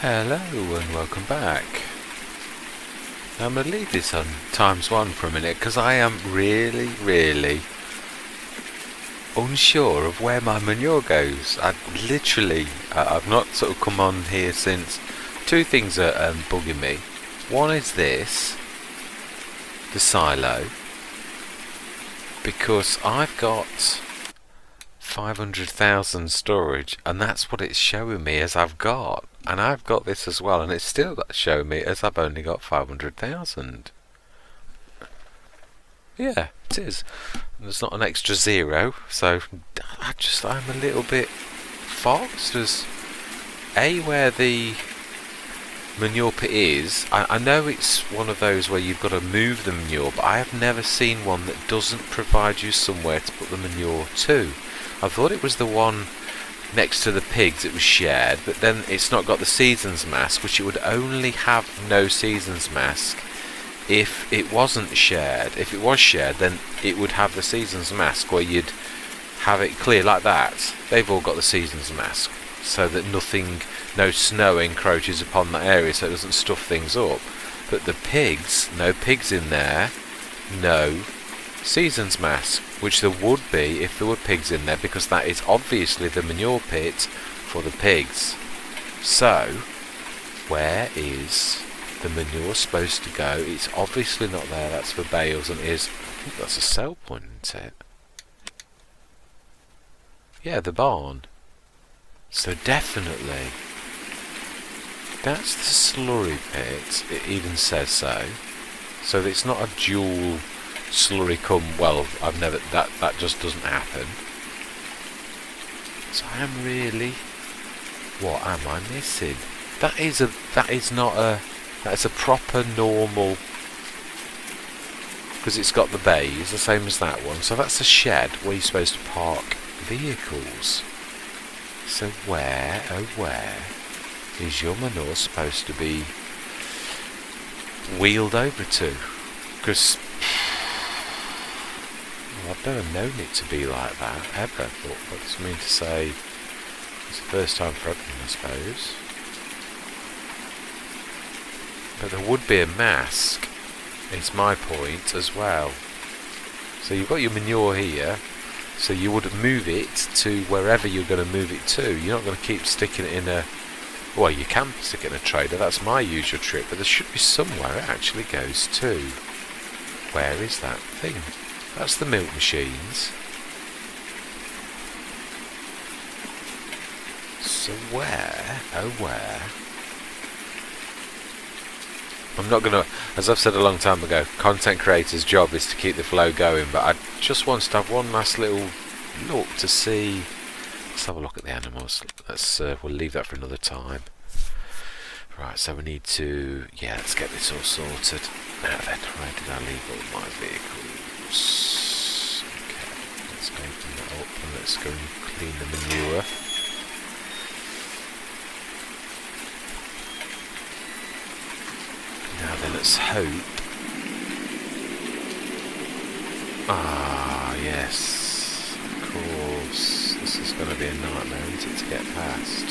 Hello and welcome back. I'm going to leave this on ×1 for a minute because I am really unsure of where my manure goes. I've not sort of come on here since. Two things are bugging me. One is this, the silo, because I've got 500,000 storage and that's what it's showing me as I've got. And I've got this as well, and it's still showing me as I've only got 500,000. Yeah, it is. There's not an extra zero, so I'm a little bit foxed as where the manure pit is. I know it's one of those where you've got to move the manure, but I have never seen one that doesn't provide you somewhere to put the manure to. I thought it was the one next to the pigs it was shared, but then it's not got the seasons mask, which it would only have no seasons mask if it wasn't shared. If it was shared, then it would have the seasons mask where you'd have it clear like that. They've all got the seasons mask so that no snow encroaches upon that area, so it doesn't stuff things up. But the pigs, no pigs in there, no seasons mask, which there would be if there were pigs in there, because that is obviously the manure pit for the pigs. So where is the manure supposed to go? It's obviously not there. That's for bales, and I think that's a sell point, isn't it? Yeah, the barn. So definitely that's the slurry pit. It even says so. So it's not a dual slurry that just doesn't happen. So I am really, what am I missing? That's a proper normal, because it's got the bays the same as that one. So that's a shed where you're supposed to park vehicles. So where is your manure supposed to be wheeled over to? Because I've never known it to be like that, ever. But what does it mean to say it's the first time for everything, I suppose? But there would be a mask, it's my point, as well. So you've got your manure here, so you would move it to wherever you're going to move it to. You're not going to keep sticking it in a... Well, you can stick it in a trailer, that's my usual trick, but there should be somewhere it actually goes to. Where is that thing? That's the milk machines. So where, oh where? I'm not going to, as I've said a long time ago, content creator's job is to keep the flow going, but I just want to have one last little look to see. Let's have a look at the animals. We'll leave that for another time. Right, so we need to, let's get this all sorted. Now then, where did I leave all my vehicles? Okay, let's open that up and let's go and clean the manure. Now then, let's hope. Ah, yes, of course. This is going to be a nightmare, isn't it, to get past?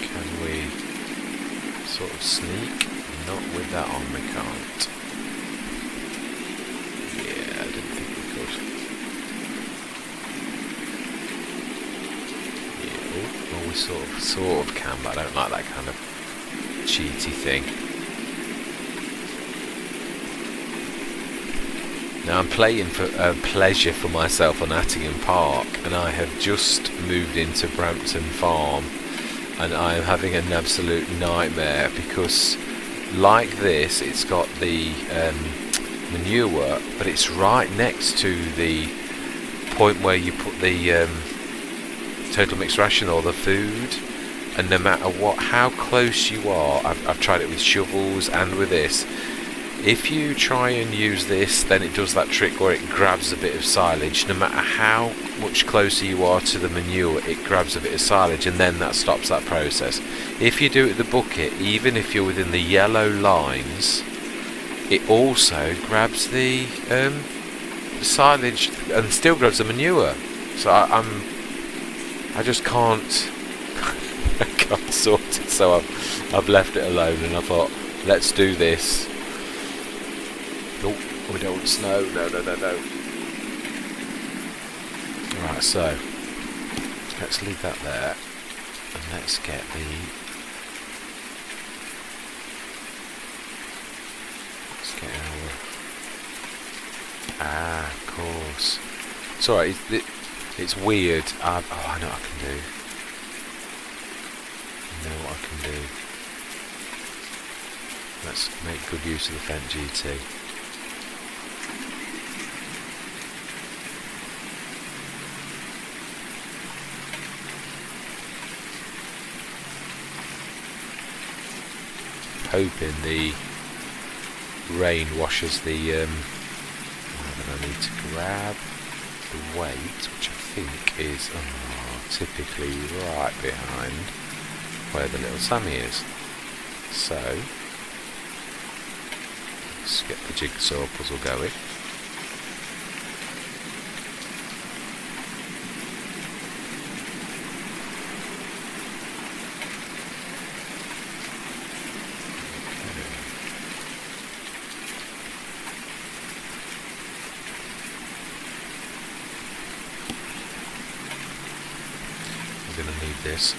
Can we sort of sneak? Not with that on, we can't. Yeah, I didn't think we could. Yeah, well, we sort of can, but I don't like that kind of cheaty thing. Now I'm playing for pleasure for myself on Attingham Park, and I have just moved into Thornton Farm, and I am having an absolute nightmare because, like this, it's got the manure, but it's right next to the point where you put the total mixed ration or the food. And no matter how close you are, I've tried it with shovels and with this. If you try and use this, then it does that trick where it grabs a bit of silage. No matter how much closer you are to the manure, it grabs a bit of silage, and then that stops that process. If you do it with the bucket, even if you're within the yellow lines, it also grabs the silage and still grabs the manure. So I just can't. I can't sort it, so I've left it alone, and I thought, let's do this. Oh, we don't want snow. No. Right, so let's leave that there, and let's get our. Of course. It's alright. It's weird. I know what I can do. Let's make good use of the Fendt GT. Hoping the rain washes the then I need to grab the weight, which I think is typically right behind where the little Sammy is. So let's get the jigsaw puzzle going. We're going to need this.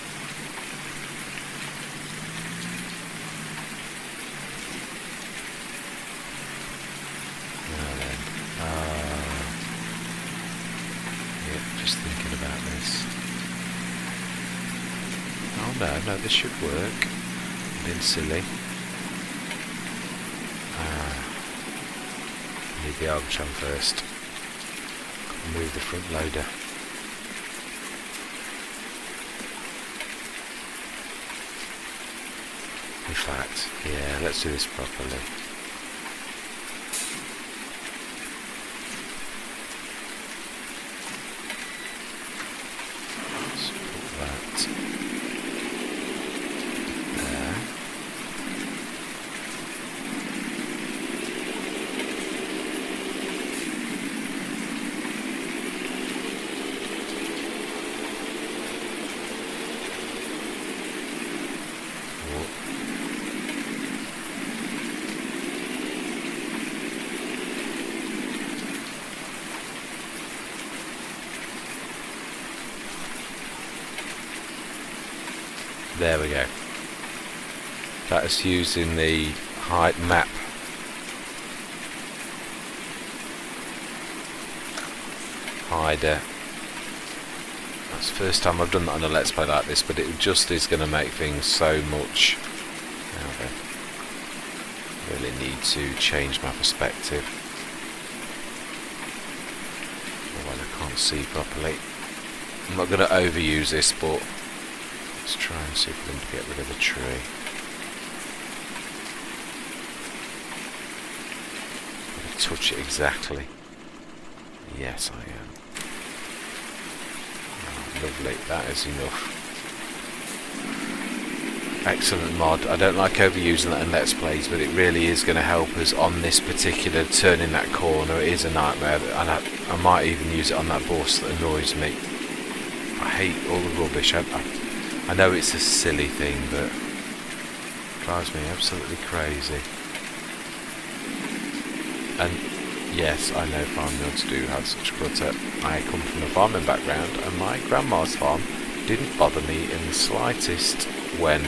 Just thinking about this. Oh no, this should work. I'm being silly. Need the Arbitron first. Move the front loader. In fact, yeah, let's do this properly. Let's put that there. There we go. That is using the height map. Hider. That's the first time I've done that on a Let's Play like this, but it just is going to make things so much. Now then, really need to change my perspective. Well, I can't see properly. I'm not going to overuse this, but let's try and see if we can get rid of the tree. Touch it exactly. Yes, I am. Oh, lovely, that is enough. Excellent mod. I don't like overusing that in Let's Plays, but it really is going to help us on this particular turning that corner. It is a nightmare, and I might even use it on that bus that annoys me. I hate all the rubbish. I know it's a silly thing, but it drives me absolutely crazy. And yes, I know farmyards do have such clutter. I come from a farming background, and my grandma's farm didn't bother me in the slightest when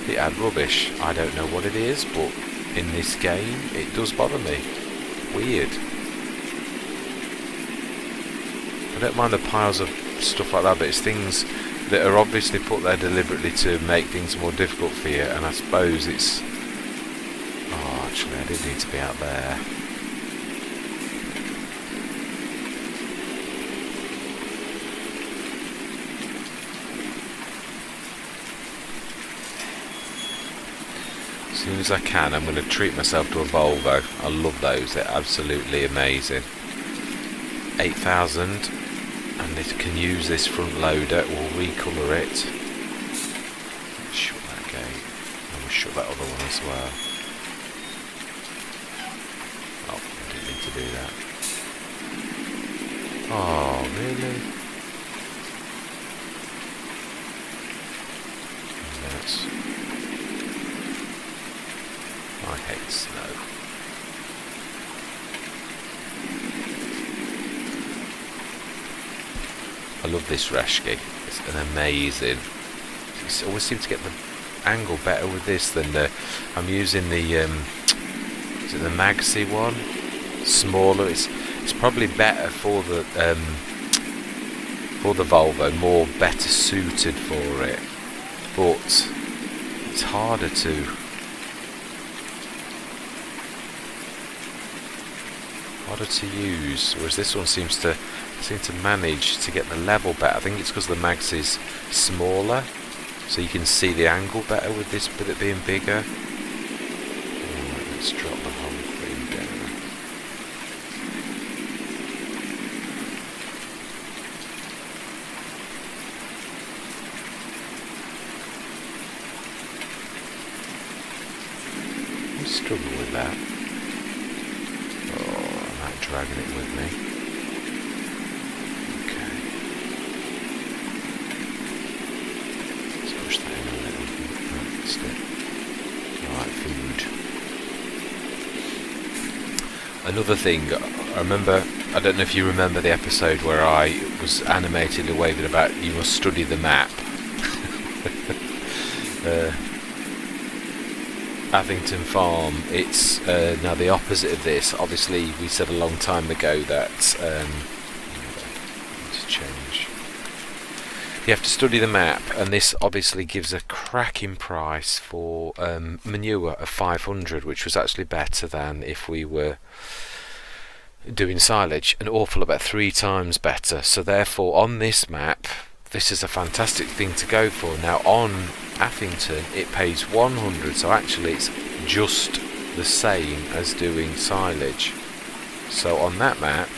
it had rubbish. I don't know what it is, but in this game it does bother me. Weird. I don't mind the piles of stuff like that, but it's things that are obviously put there deliberately to make things more difficult for you, and I suppose it's... Oh, actually I did need to be out there. As soon as I can, I'm going to treat myself to a Volvo. I love those, they're absolutely amazing. 8,000, and it can use this front loader. We'll recolour it. Let's shut that gate, and we'll shut that other one as well. Oh, I didn't need to do that. Oh, really? sucks. I hate snow. I love this Reshki. It's an amazing. I always seem to get the angle better with this than the. I'm using the. Is it the Magsi one? Smaller. It's probably better for the Volvo. More better suited for it, but it's harder to. Harder to use, whereas this one seem to manage to get the level better. I think it's because the Mags is smaller, so you can see the angle better with this, with it being bigger. Right, let's drop the whole thing down. I struggle with that. Dragging it with me. Okay. Let's push that in a little bit. That's it. Alright, food. Another thing, I remember, I don't know if you remember the episode where I was animatedly waving about you must study the map. Thornton Farm, it's now the opposite of this. Obviously we said a long time ago that to change. You have to study the map, and this obviously gives a cracking price for manure of 500, which was actually better than if we were doing silage, an awful about 3 times better. So therefore on this map this is a fantastic thing to go for. Now on Atherton it pays 100, so actually it's just the same as doing silage. So on that map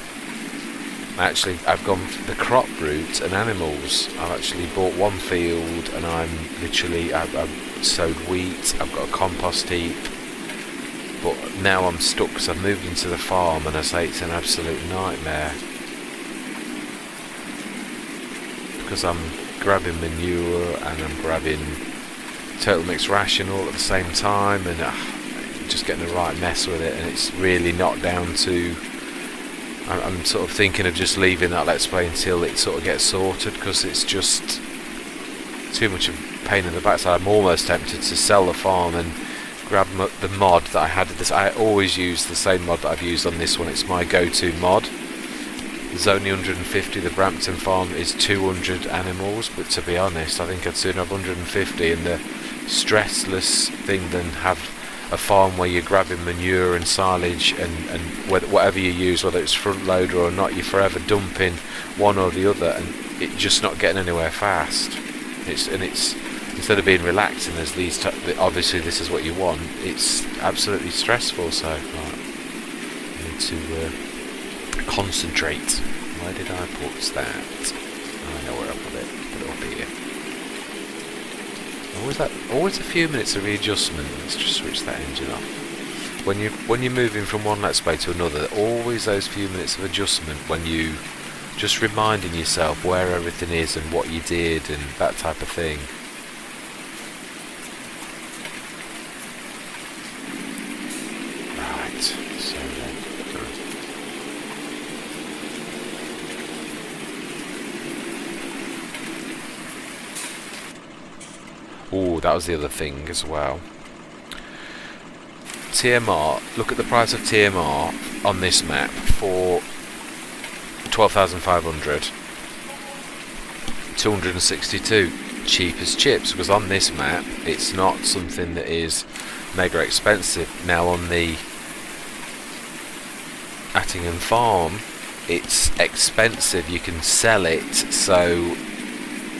actually I've gone for the crop route and animals. I've actually bought one field and I've sowed wheat, I've got a compost heap, but now I'm stuck because I've moved into the farm, and I say it's an absolute nightmare because I'm grabbing manure and I'm grabbing total mixed ration all at the same time, and just getting the right mess with it. And it's really not down to, I'm sort of thinking of just leaving that Let's Play until it sort of gets sorted, because it's just too much of a pain in the backside. I'm almost tempted to sell the farm and grab the mod that I had at this. I always use the same mod that I've used on this one. It's my go-to mod. There's only 150, the Thornton Farm is 200 animals, but to be honest I think I'd sooner have 150 and the stressless thing than have a farm where you're grabbing manure and silage and whatever you use, whether it's front loader or not, you're forever dumping one or the other and it just not getting anywhere fast. It's instead of being relaxing as these obviously this is what you want, it's absolutely stressful. So right, I need to concentrate. Where did I put that? I know where I put it. Put it up here. Always a few minutes of readjustment. Let's just switch that engine off. When you're moving from one Let's Play to another, always those few minutes of adjustment when you just reminding yourself where everything is and what you did and that type of thing. Right, so oh, that was the other thing as well. TMR, look at the price of TMR on this map for 12,500. 262, cheap as chips, because on this map it's not something that is mega expensive. Now on the Attingham Farm it's expensive, you can sell it, so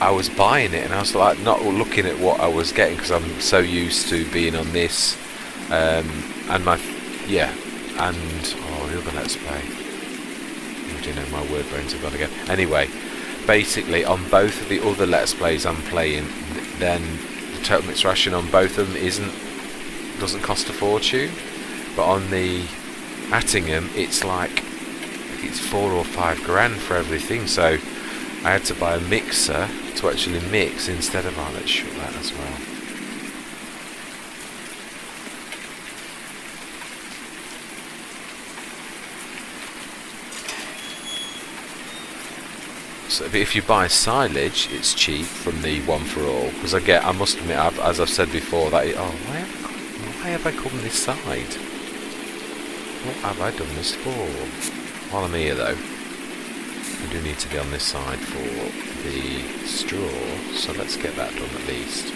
I was buying it and I was like not looking at what I was getting because I'm so used to being on this and the other Let's Play. You know, my word brains have gone again. Anyway, basically on both of the other Let's Plays I'm playing, then the total mixed ration on both of them doesn't cost a fortune, but on the Attingham it's like it's 4 or 5 grand for everything, so I had to buy a mixer to actually mix instead of, let's shut that as well. So if you buy silage, it's cheap from the One for All, because I must admit, as I've said before, why have I come this side? What have I done this for? While I'm here though, I do need to be on this side for the straw, so let's get that done at least.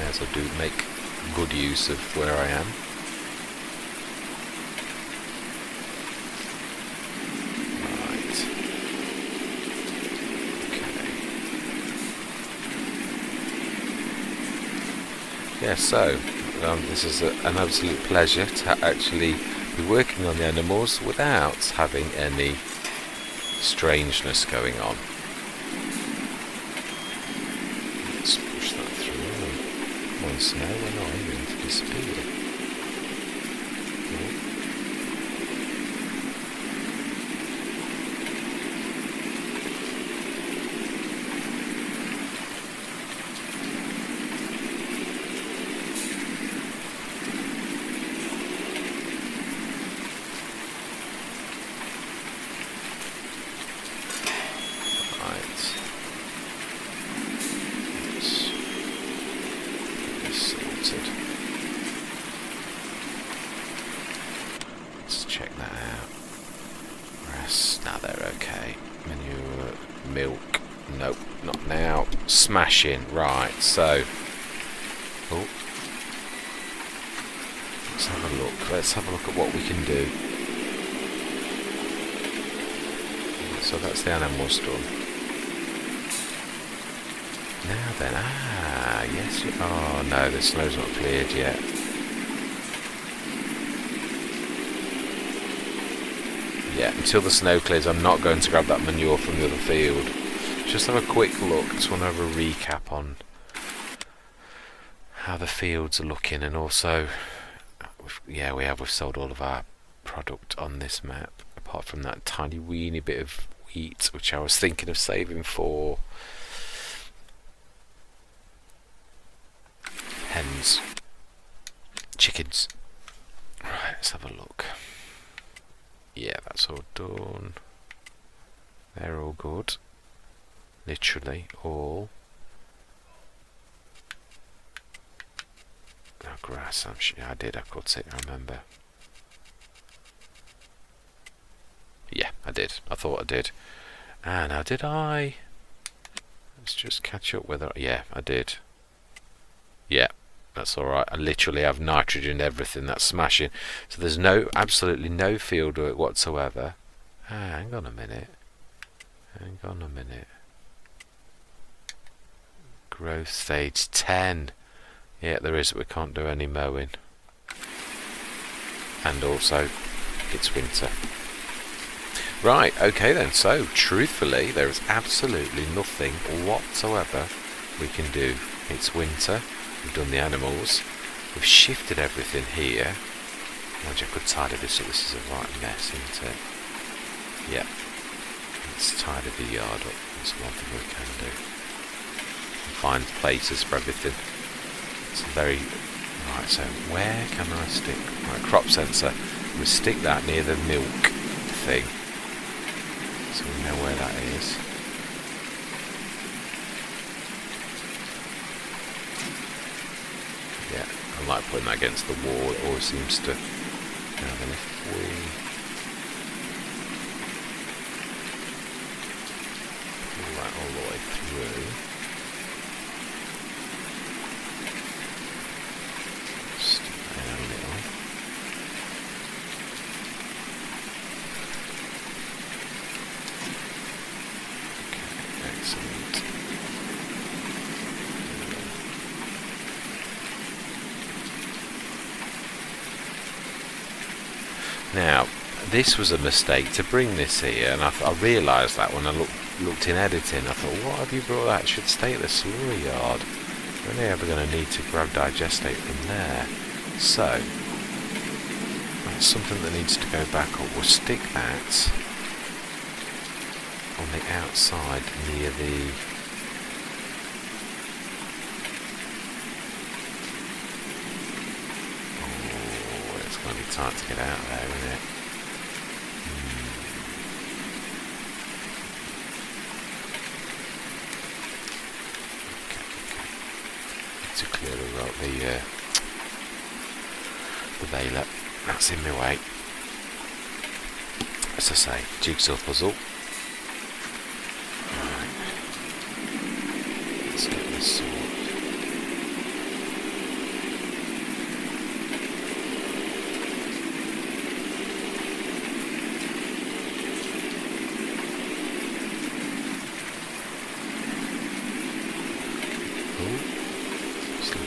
As I do make good use of where I am. Right. Okay. Yeah, so this is an absolute pleasure to actually be working on the animals without having any strangeness going on. Let's push that through. One snow, we're not even to disappear. Let's check that out. Rest. Now they're okay. Manure, milk. Nope, not now. Smashing. Right, so. Oh. Let's have a look. Let's have a look at what we can do. So that's the animals done. Now then, yes. Oh no, the snow's not cleared yet. Yeah, until the snow clears, I'm not going to grab that manure from the other field. Just have a quick look. Just want to have a recap on how the fields are looking, and also, we've sold all of our product on this map, apart from that tiny weeny bit of wheat, which I was thinking of saving for hens, chickens. Right, let's have a look. Yeah, that's all done. They're all good. Literally all. Oh, grass. I cut it, I remember. Yeah, I did. I thought I did. Now did I? Let's just catch up with her. Yeah, I did. Yeah, that's alright. I literally have nitrogen everything. That's smashing. So there's absolutely no field work whatsoever. Hang on a minute. Growth stage 10. Yeah, there is. We can't do any mowing. And also, it's winter. Right, okay then. So, truthfully, there is absolutely nothing whatsoever we can do. It's winter. We've done the animals. We've shifted everything here. I could tidy this up. This is a right mess, isn't it? Yeah. Let's tidy the yard up. That's one thing we can do. Find places for everything. It's very... Right, so where can I stick... Right, crop sensor. We stick that near the milk thing. So we know where that is. Yeah, I like putting that against the wall. It always seems to... Now then, if we... pull that all the way through... Stick that in a little. Okay, excellent. Now, this was a mistake to bring this here, and I realised that when I looked in editing. I thought, what have you brought that? It should stay at the slurry yard. We're only ever going to need to grab digestate from there. So, that's something that needs to go back up. We'll stick that on the outside near the tight to get out there, isn't it? To clear the baler. That's in my way. As I say, jigsaw puzzle. Right. Let's get this sorted.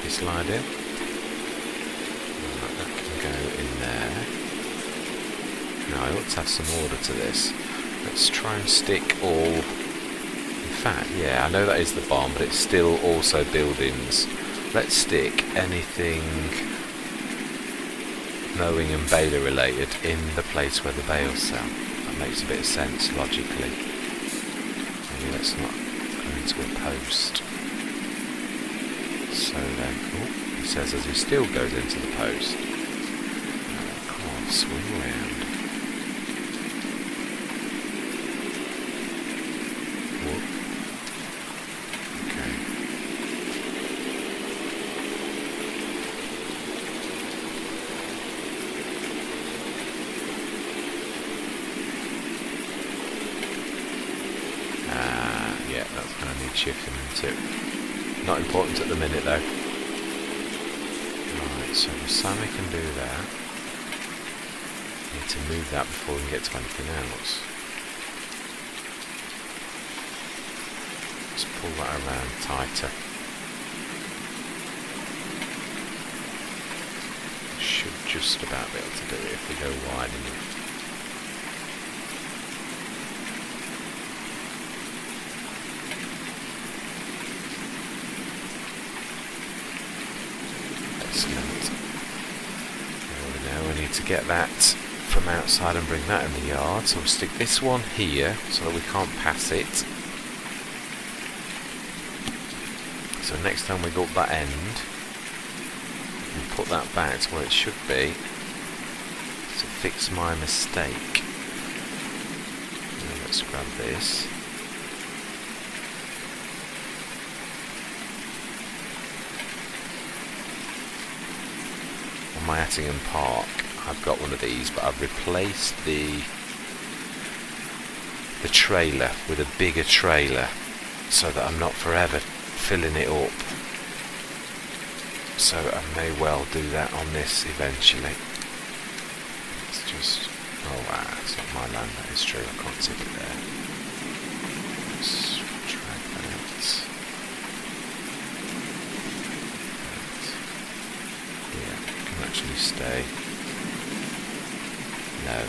Slide in. Right, that can go in there. Now I ought to have some order to this. Let's try and stick all... In fact, yeah, I know that is the barn, but it's still also buildings. Let's stick anything mowing and baler related in the place where the bales sell. That makes a bit of sense logically. Maybe let's not go into a post. So then, it says as he still goes into the post. Come on, swing round. Okay. Yeah, that's going to need shifting into. Not important at the minute though. Right, so the Sammy can do that. Need to move that before we can get to anything else. Let's pull that around tighter. Should just about be able to do it if we go wide enough. To get that from outside and bring that in the yard, so we'll stick this one here so that we can't pass it. So next time we go up that end, we'll put that back to where it should be to fix my mistake. Now let's grab this. On my Attingham Park, I've got one of these, but I've replaced the trailer with a bigger trailer so that I'm not forever filling it up. So I may well do that on this eventually. It's just, oh wow, it's not my land, that is true, I can't tip it there. Let's drag that out. Yeah, it can actually stay. No.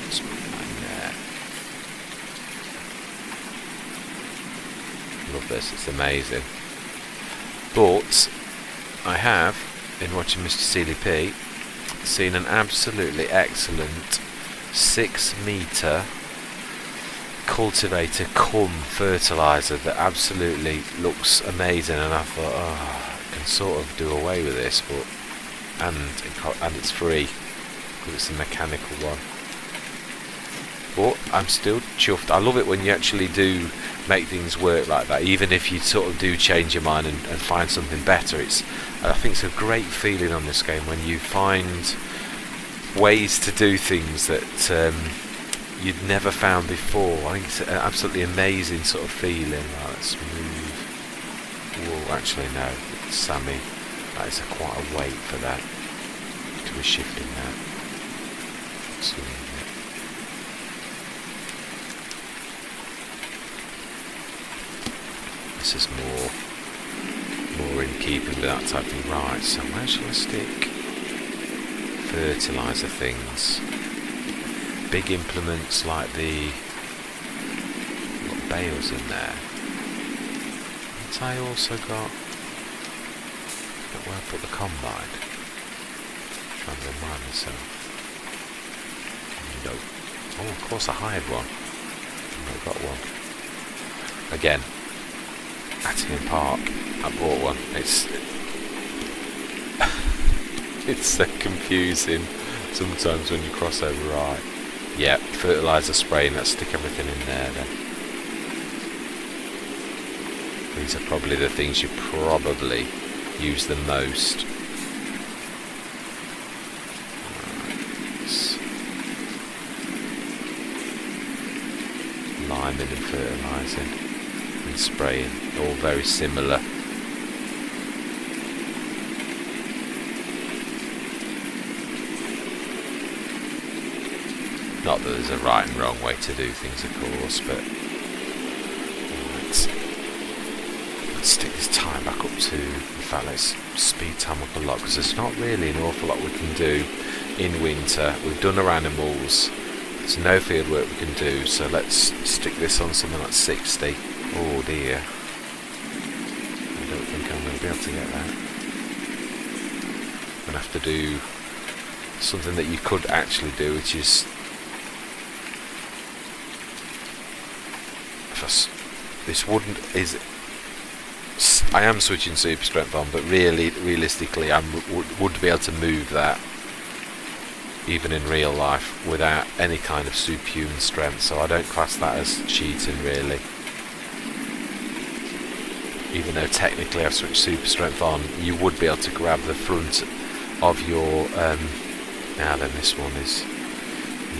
Let's put that in there. Love this, it's amazing. But I have, in watching Mr. Seeley P, seen an absolutely excellent 6 metre cultivator cum fertiliser that absolutely looks amazing, and I thought, oh, I can sort of do away with this, but and it's free because it's a mechanical one. But I'm still chuffed. I love it when you actually do make things work like that, even if you sort of do change your mind and find something better. I think it's a great feeling on this game when you find ways to do things that you'd never found before. I think it's an absolutely amazing sort of feeling. Right, let's move. Whoa, actually no, Sammy, that is quite a weight for that to be shifting that. Let's leave it. This is more in keeping with that type of thing. Right, so where shall I stick fertiliser things? Big implements like the bales in there. But I also got where I put the combine. Trying to remind myself. No. Oh, of course I hired one. I've got one. Again, Attingham Park. I bought one. It's so confusing sometimes when you cross over. Right. Yeah, fertiliser spraying. Let's stick everything in there then. These are probably the things you probably use the most. Liming and fertilising and spraying, all very similar. Not that there's a right and wrong way to do things, of course, but let's stick this time back up to, in fact let's speed time up a lot, because there's not really an awful lot we can do in winter. We've done our animals, there's no field work we can do, so let's stick this on something like 60. Oh dear, I don't think I'm going to be able to get that. I'm going to have to do something that you could actually do, which is this wouldn't is I am switching super strength on, but realistically I would be able to move that even in real life without any kind of superhuman strength, so I don't class that as cheating really, even though technically I've switched super strength on. You would be able to grab the front of your now then this one is,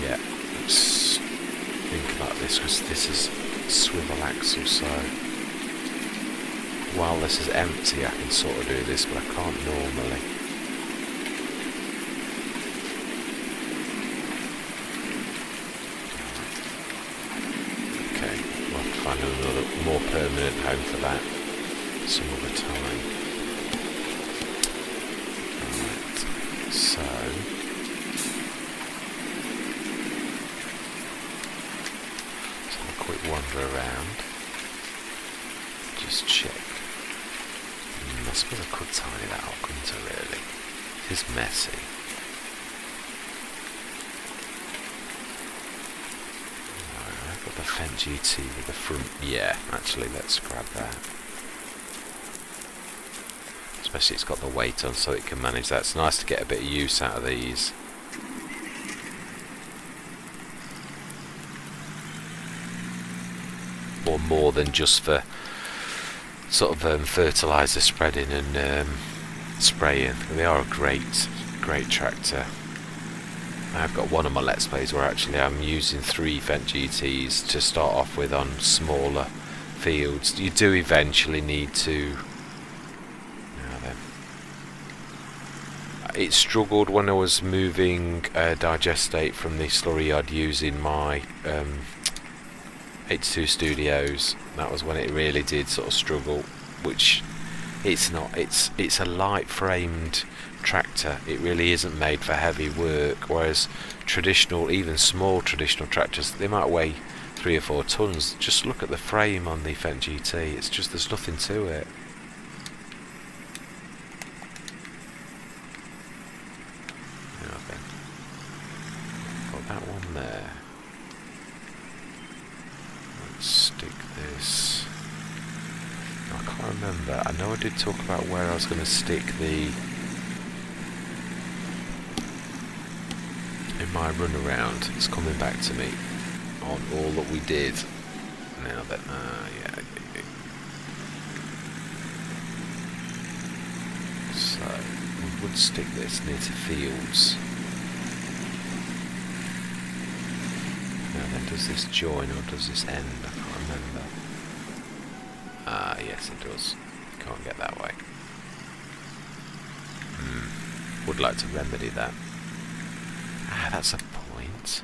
yeah, let's think about this, because this is swivel axle, so while this is empty I can sort of do this, but I can't normally. Okay, we'll have to find another more permanent home for that some other time. Right, so wander around, just check. I suppose I could tidy that up, couldn't I really? It is messy. I've got the Fendt GT with the front, yeah, actually let's grab that. Especially it's got the weight on so it can manage that. It's nice to get a bit of use out of these. Or more than just for sort of fertiliser spreading and spraying. They are a great tractor. I've got one of my Let's Plays where actually I'm using 3 Fendt GTs to start off with on smaller fields. You do eventually need to. Now then, it struggled when I was moving digestate from the slurry yard using my 82 Studios. That was when it really did sort of struggle, which it's not. It's a light framed tractor. It really isn't made for heavy work, whereas traditional, even small traditional tractors, they might weigh 3 or 4 tons. Just look at the frame on the Fendt GT. It's just, there's nothing to it. Got that one there. Stick this. I can't remember. I know I did talk about where I was going to stick the in my run around. It's coming back to me on all that we did. Now that yeah. So we would stick this near to fields. Now then, does this join or does this end? I can't remember. Yes it does. Can't get that way. Would like to remedy that. That's a point.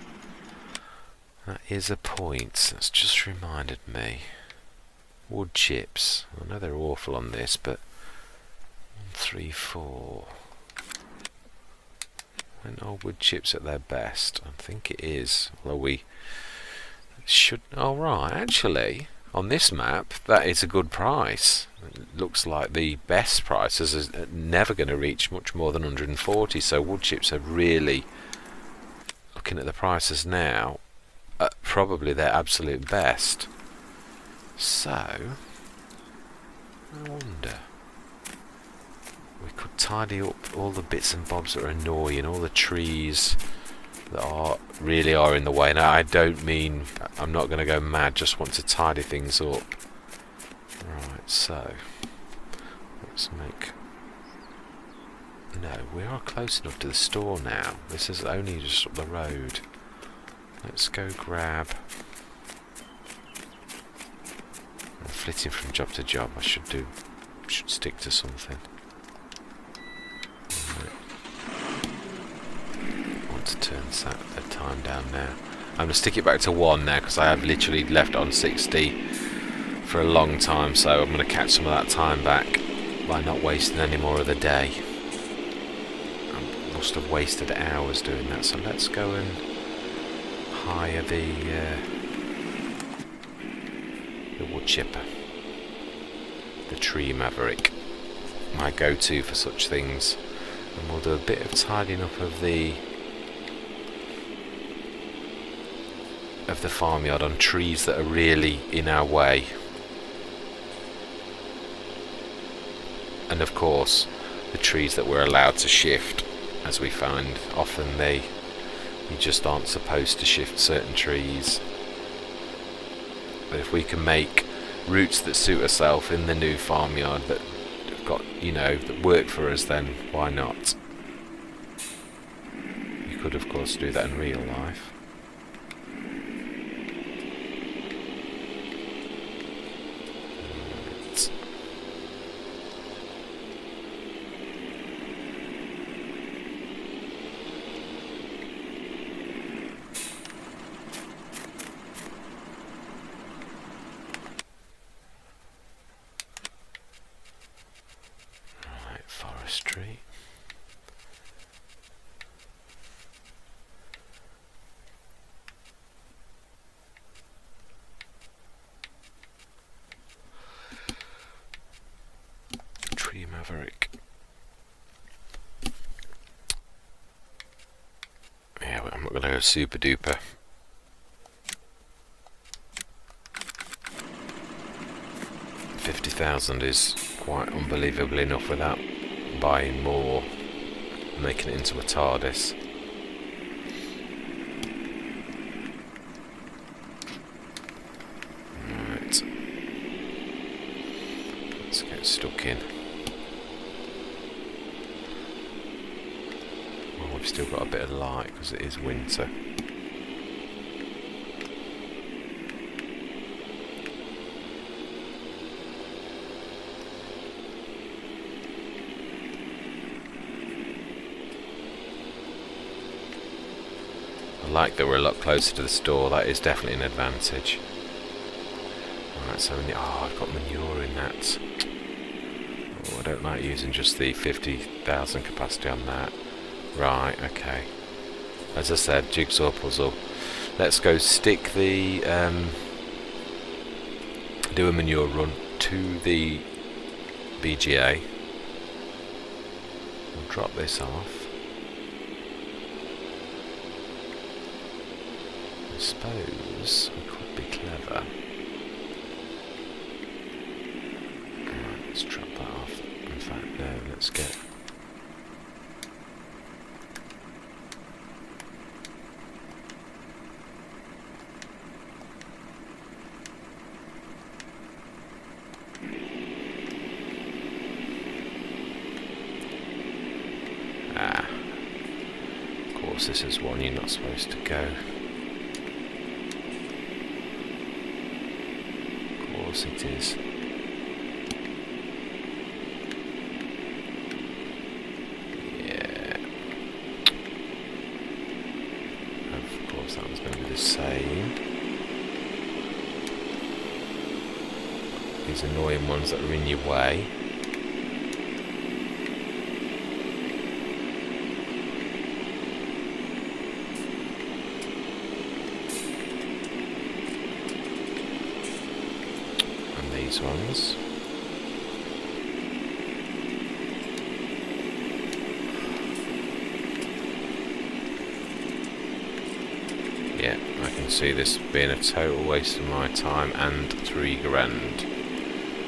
That is a point. That's just reminded me. Wood chips. I know they're awful on this, but 1, 3, 4. When are wood chips at their best? I think it is. Although we should. Oh right, actually, on this map, that is a good price. It looks like the best prices is never going to reach much more than 140. So wood chips are really, looking at the prices now, at probably their absolute best. So, I wonder, we could tidy up all the bits and bobs that are annoying, all the trees that really are in the way. Now, I don't mean, I'm not going to go mad, just want to tidy things up. Right, so let's make... No, we are close enough to the store now. This is only just up the road. Let's go grab... I'm flitting from job to job. I should stick to something. Right. I want to turn the time down now. I'm going to stick it back to 1 now, because I have literally left on 60 for a long time, so I'm going to catch some of that time back by not wasting any more of the day. I must have wasted hours doing that, so let's go and hire the wood chipper, the tree maverick, my go-to for such things, and we'll do a bit of tidying up of the farmyard on trees that are really in our way. And of course, the trees that we're allowed to shift, as we find often you just aren't supposed to shift certain trees. But if we can make routes that suit ourselves in the new farmyard that have got, that work for us, then why not? You could of course do that in real life. Forestry. Tree maverick. Yeah, I'm not going to go super duper. $50,000 is quite unbelievable enough without buying more, making it into a TARDIS. Right, let's get stuck in. Well, we've still got a bit of light because it is winter. I like that we're a lot closer to the store. That is definitely an advantage. Alright, so I've got manure in that. Oh, I don't like using just the 50,000 capacity on that. Right, okay. As I said, jigsaw puzzle. Let's go stick the do a manure run to the BGA. We'll drop this off. I suppose we could be clever. Right, let's drop that off. In fact, no, let's get... Of course this is one you're not supposed to go. It is. Yeah. Of course that was going to be the same. These annoying ones that are in your way. These ones. Yeah, I can see this being a total waste of my time and 3 grand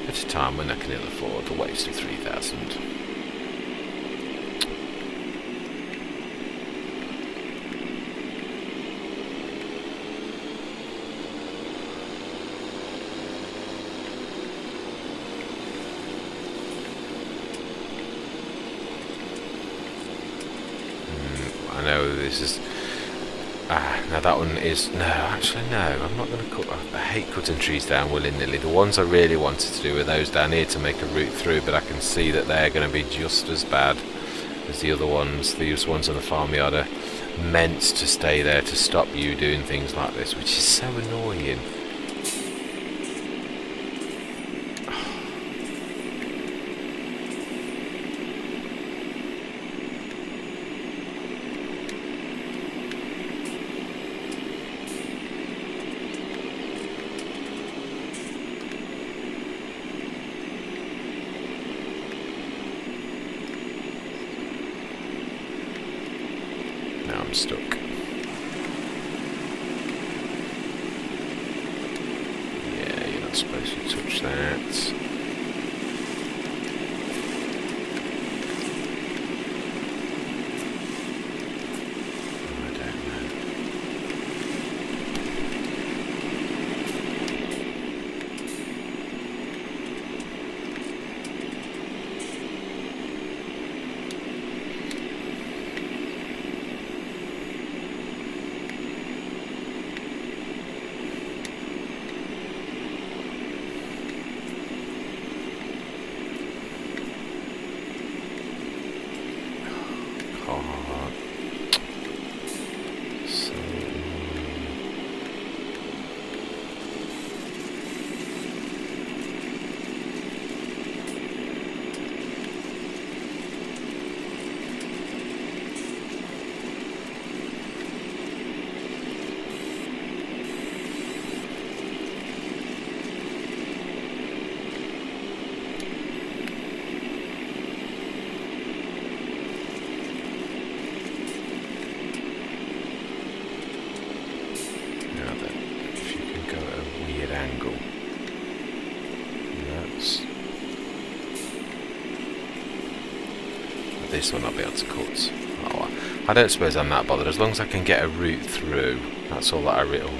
at a time when I can ill afford a waste of 3,000. I know this is. Now that one is. No, actually, no. I'm not going to cut. I hate cutting trees down willy-nilly. The ones I really wanted to do are those down here to make a route through, but I can see that they're going to be just as bad as the other ones. These ones on the farmyard are meant to stay there to stop you doing things like this, which is so annoying. Now I'm stuck. Yeah, you're not supposed to touch that. I don't know. This one I'll be able to cut. Oh, I don't suppose I'm that bothered as long as I can get a route through. That's all that I really.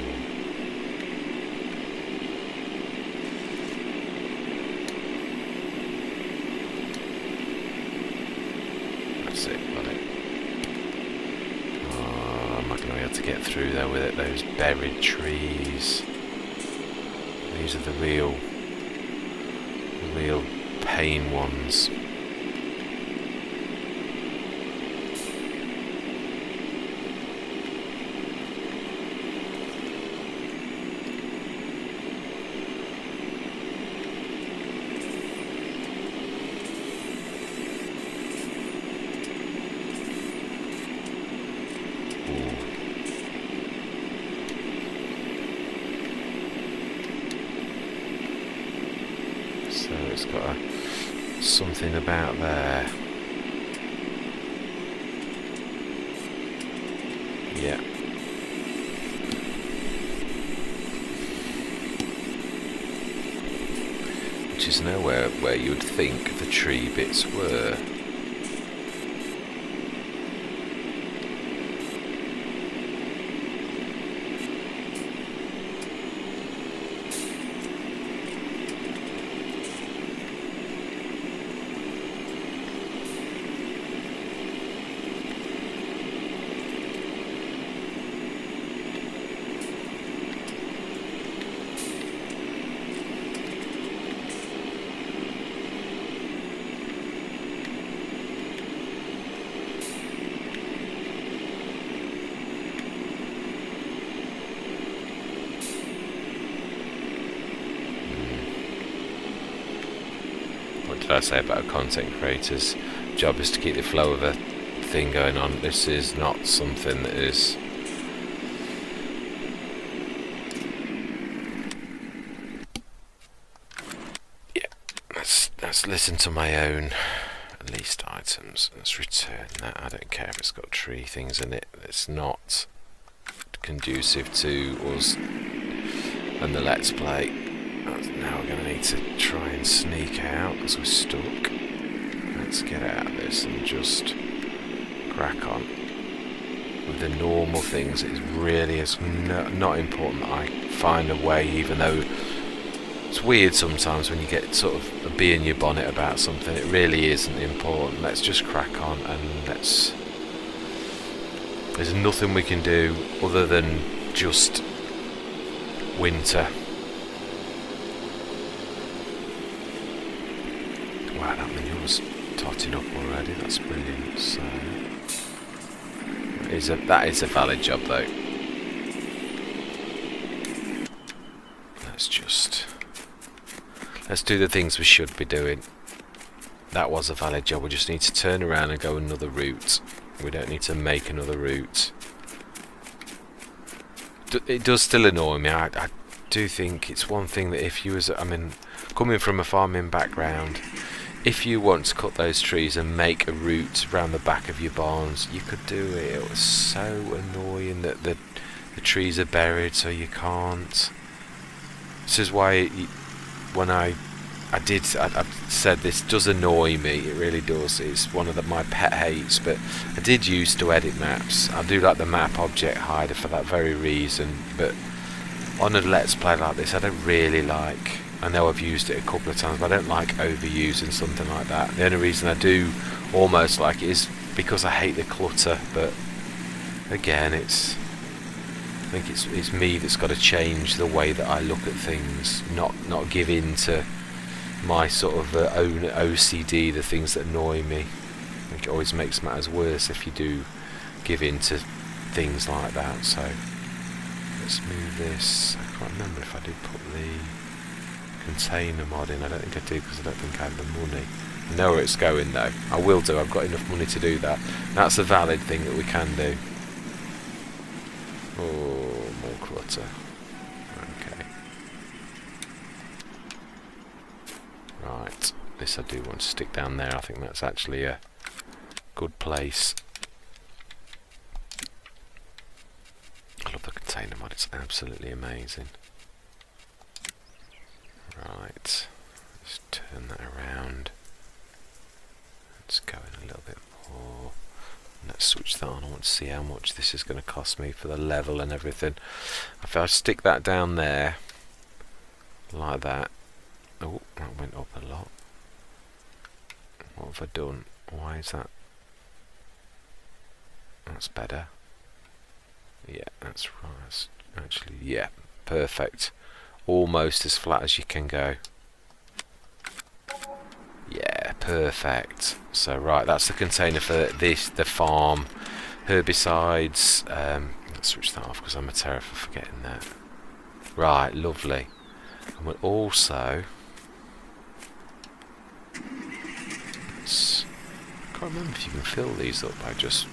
That's it, got it. Oh, I'm not going to be able to get through there with it. Those buried trees. These are the real pain ones. So it's got something about there. Yeah. Which is nowhere where you would think the tree bits were. What did I say about a content creator's job is to keep the flow of a thing going on? This is not something that is. Yeah, let's listen to my own least items. Let's return that. I don't care if it's got tree things in it. It's not conducive to us and the Let's Play. Now we're going to need to try and sneak out because we're stuck. Let's get out of this and just crack on with the normal things. It really is not important that I find a way, even though it's weird sometimes when you get sort of a bee in your bonnet about something. It really isn't important. Let's just crack on and there's nothing we can do other than just winter. Wow, that manure's totting up already. That's brilliant. So that is a valid job though. Let's do the things we should be doing. That was a valid job. We just need to turn around and go another route. We don't need to make another route. It does still annoy me. I do think it's one thing that if you was, coming from a farming background, if you want to cut those trees and make a route around the back of your barns, you could do it. It was so annoying that the trees are buried, so you can't. This is why when I said this does annoy me. It really does. It's one of my pet hates. But I did used to edit maps. I do like the map object hider for that very reason. But on a Let's Play like this, I don't really like. I know I've used it a couple of times, but I don't like overusing something like that. The only reason I do almost like it is because I hate the clutter. But again, I think it's me that's got to change the way that I look at things, not give in to my sort of own OCD, the things that annoy me. I think it always makes matters worse if you do give in to things like that. So let's move this. I can't remember if I did put the container mod in. I don't think I did because I don't think I have the money. I know where it's going though. I will do. I've got enough money to do that. That's a valid thing that we can do. Oh, more clutter. Okay. Right. This I do want to stick down there. I think that's actually a good place. I love the container mod. It's absolutely amazing. Right. Let's turn that around. Let's go in a little bit more. Let's switch that on. I want to see how much this is going to cost me for the level and everything. If I stick that down there like that. Oh, that went up a lot. What have I done? Why is that? That's better. Yeah, that's right. That's actually, yeah, perfect. Almost as flat as you can go. Yeah, perfect. So right, that's the container for the farm herbicides. Let's switch that off because I'm a terror for forgetting that. Right, lovely. And we'll also, I can't remember if you can fill these up by just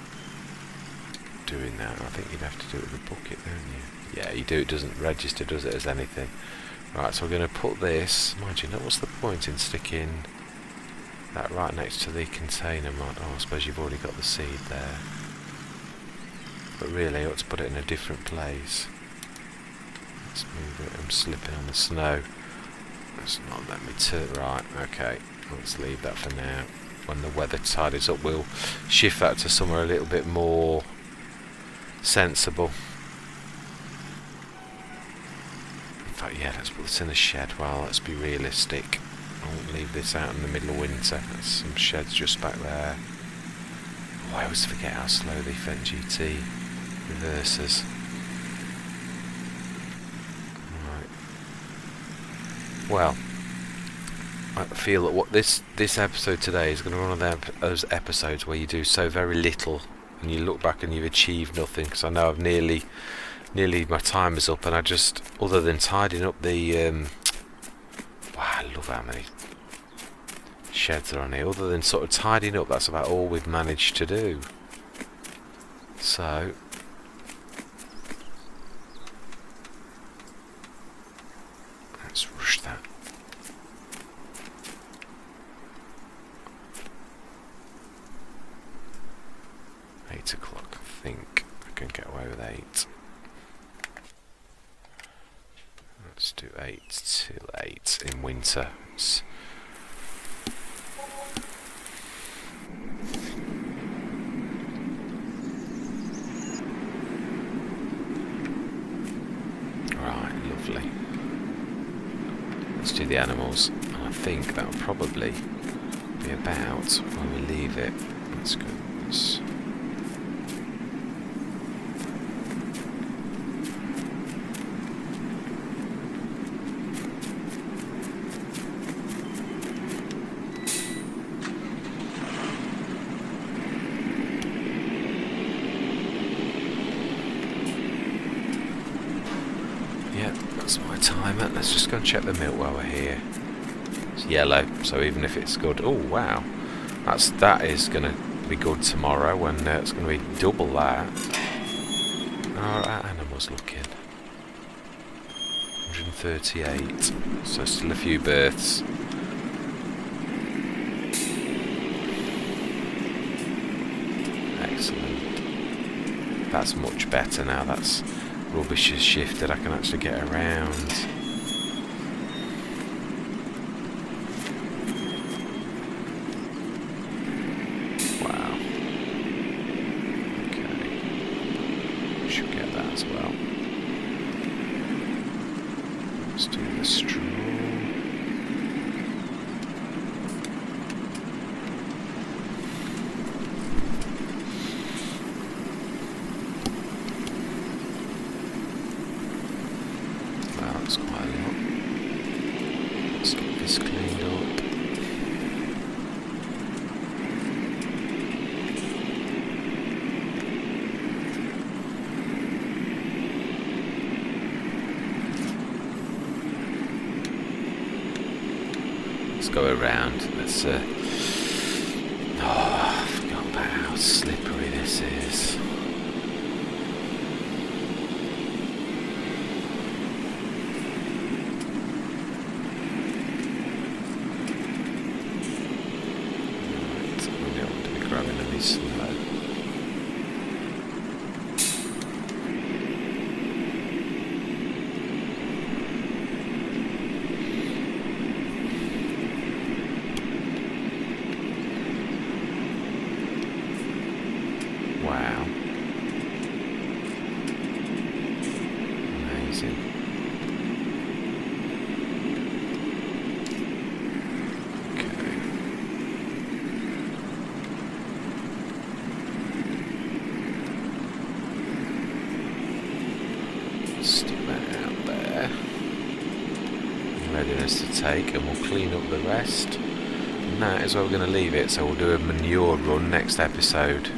doing that. I think you'd have to do it with a bucket, don't you? Yeah, you do. It doesn't register, does it, as anything? Right, so we're going to put this. Mind you, what's the point in sticking that right next to the container? Oh, I suppose you've already got the seed there. But really, I ought to put it in a different place. Let's move it. I'm slipping on the snow. Let's not let me turn. Right, okay. Let's leave that for now. When the weather tidies up, we'll shift that to somewhere a little bit more sensible. In fact, yeah, let's put this in the shed. Well, let's be realistic. I won't leave this out in the middle of winter. There's some sheds just back there. Oh, I always forget how slow the Fendt GT reverses. Right. Well, I feel that what this episode today is going to be one of those episodes where you do so very little and you look back and you've achieved nothing, because I know I've nearly my time is up, and I just, other than tidying up the wow, I love how many sheds are on here. Other than sort of tidying up, that's about all we've managed to do. So let's rush that. $8 o'clock, I think I can get away with 8. Let's do 8 till 8 in winter. Right, lovely. Let's do the animals. And I think that'll probably be about where we leave it. Let's go. That's my timer. Let's just go and check the milk while we're here. It's yellow, so even if it's good, oh wow, that is going to be good tomorrow, and it's going to be double that. How are our animals looking? 138, so still a few births. Excellent. That's much better now. That's rubbish has shifted. I can actually get around. Wow. Okay. Should get that as well. Let's do the straw. That's quite a lot. Let's get this cleaned up. Let's go around. Let's oh, I forgot about how slippery this is. Slow. Wow. Amazing. Stick that out there. Readiness to take, and we'll clean up the rest. And that is where we're going to leave it, so we'll do a manure run next episode.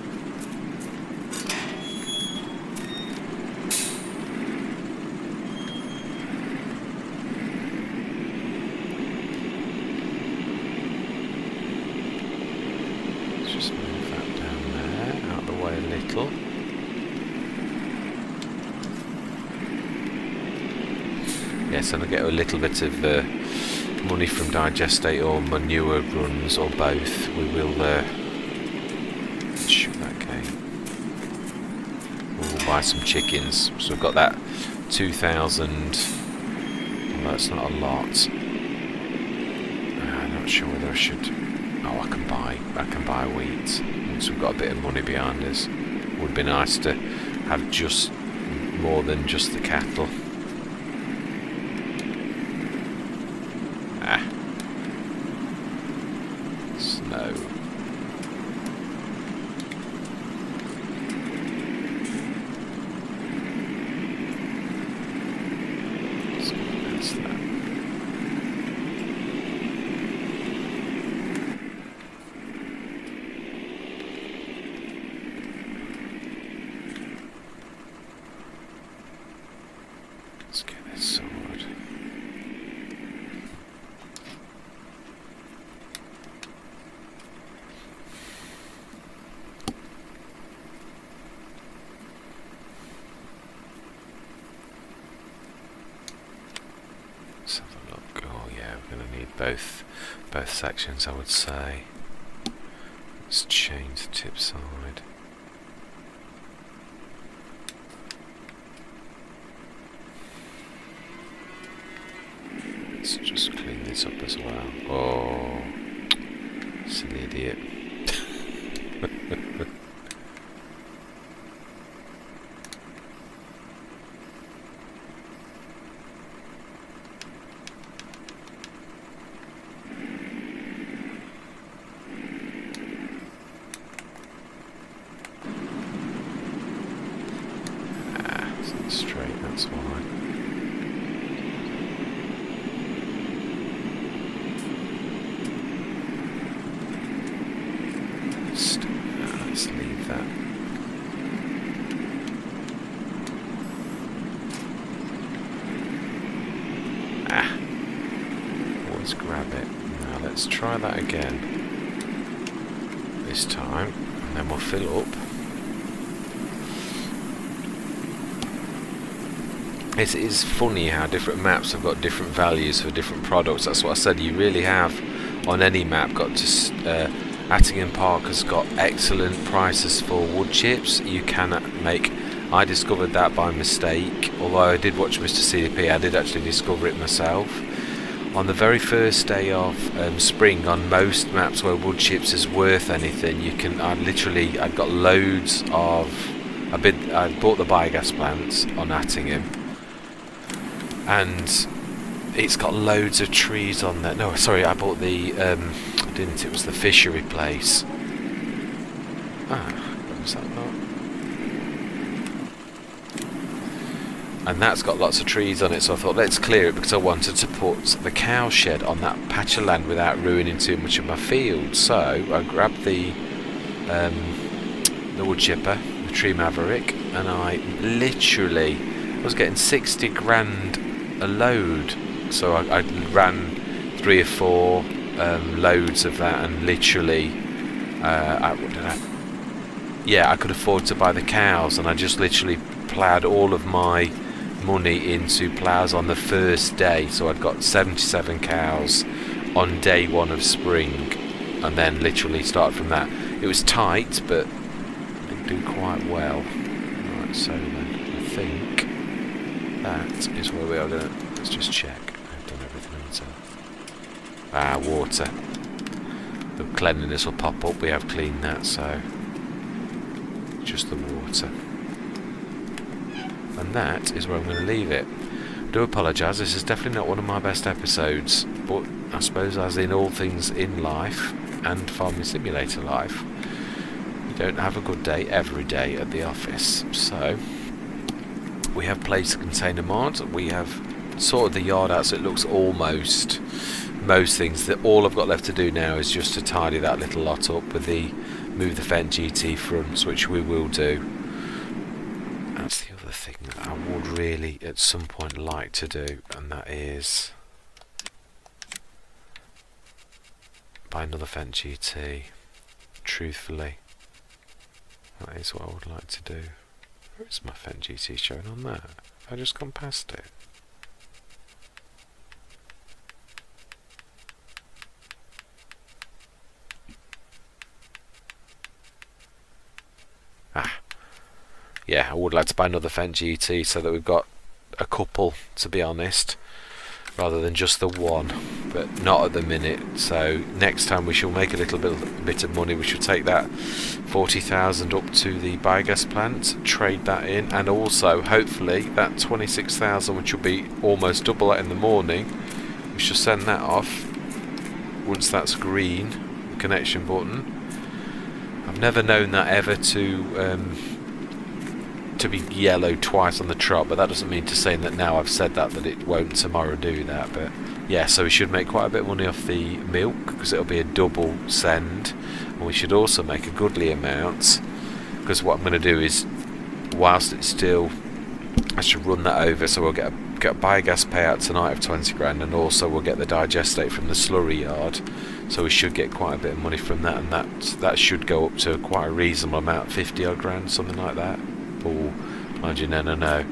Let's just move that down there, out of the way a little. Yes, and I get a little bit of money from digestate or manure runs, or both. We will shoot that game. We'll buy some chickens. So we've got that 2,000. Well, that's not a lot. I'm not sure whether I should. Oh, I can buy wheat. Once we've got a bit of money behind us, would be nice to have just more than just the cattle. Snow. Let's go past that. Let's get this sword. Let's have a look. Oh yeah, we're going to need both sections, I would say. Let's change the tip side. lights up as well. Oh, silly idiot. It's not straight, that's why. Let's leave that. Always grab it. Now let's try that again. This time, and then we'll fill up. It is funny how different maps have got different values for different products. That's what I said. You really have on any map got to. Attingham Park has got excellent prices for wood chips. You cannot make. I discovered that by mistake. Although I did watch Mr. CDP, I did actually discover it myself. On the very first day of spring, on most maps where wood chips is worth anything, you can. I got loads of. I bought the biogas plants on Attingham, and it's got loads of trees on there. No, sorry, I bought the. I didn't. It was the fishery place. Was that not? And that's got lots of trees on it, so I thought let's clear it because I wanted to put the cow shed on that patch of land without ruining too much of my field. So I grabbed the wood chipper, the Tree Maverick, and I was getting 60 grand a load. So I ran 3 or 4 loads of that, and literally I could afford to buy the cows, and I just literally ploughed all of my money into ploughs on the first day. So I'd got 77 cows on day 1 of spring, and then literally started from that. It was tight, but it did quite well. Right, so then I think that is where we are going to. Let's just check. I've done everything until. Water. The cleanliness will pop up. We have cleaned that, so just the water. And that is where I'm going to leave it. I do apologise, this is definitely not one of my best episodes, but I suppose as in all things in life, and Farming Simulator life, you don't have a good day every day at the office. So, we have placed a container mod, we have sorted the yard out so it looks almost most things. That all I've got left to do now is just to tidy that little lot up with the move the Fendt GT fronts, which we will do. That's the other thing that I would really at some point like to do, and that is buy another Fendt GT. Truthfully, that is what I would like to do. Where is my Fendt GT showing on that? Have I just gone past it? Yeah, I would like to buy another Fendt GT so that we've got a couple, to be honest, rather than just the one, but not at the minute. So next time we shall make a little bit of money. We shall take that 40,000 up to the biogas plant, trade that in, and also hopefully that 26,000, which will be almost double that in the morning, we shall send that off once that's green, the connection button. I've never known that ever to be yellow twice on the trot, but that doesn't mean to say that now I've said that it won't tomorrow do that. But yeah, so we should make quite a bit of money off the milk because it'll be a double send, and we should also make a goodly amount because what I'm going to do is, whilst it's still, I should run that over, so we'll get a biogas payout tonight of 20 grand, and also we'll get the digestate from the slurry yard, so we should get quite a bit of money from that, and that should go up to quite a reasonable amount, 50 odd grand, something like that. Oh, mind you, no.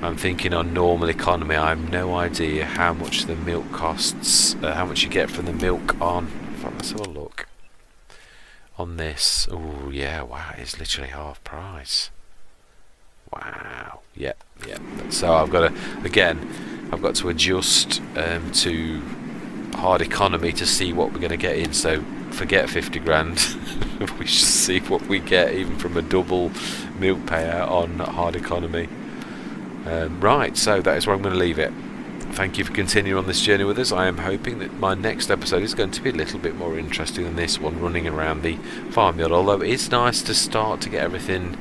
I'm thinking on normal economy. I have no idea how much the milk costs, how much you get from the milk on. Let's have a look on this. Oh yeah, wow, it's literally half price. Wow, yeah. So I've got to adjust to hard economy to see what we're going to get in. So forget 50 grand. We should see what we get even from a double milk payout on hard economy. Right, so that is where I'm going to leave it. Thank you for continuing on this journey with us. I am hoping that my next episode is going to be a little bit more interesting than this one, running around the farmyard. Although it is nice to start to get everything,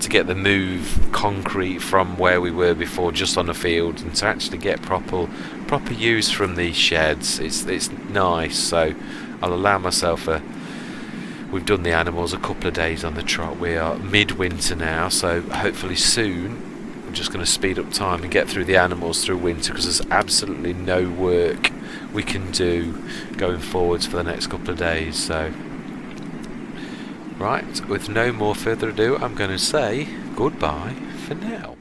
to get the move concrete from where we were before, just on the field, and to actually get proper use from these sheds. It's nice. So I'll allow myself a. We've done the animals a couple of days on the trot. We are midwinter now, so hopefully soon. I'm just going to speed up time and get through the animals through winter, because there's absolutely no work we can do going forwards for the next couple of days. So, right, with no more further ado, I'm going to say goodbye for now.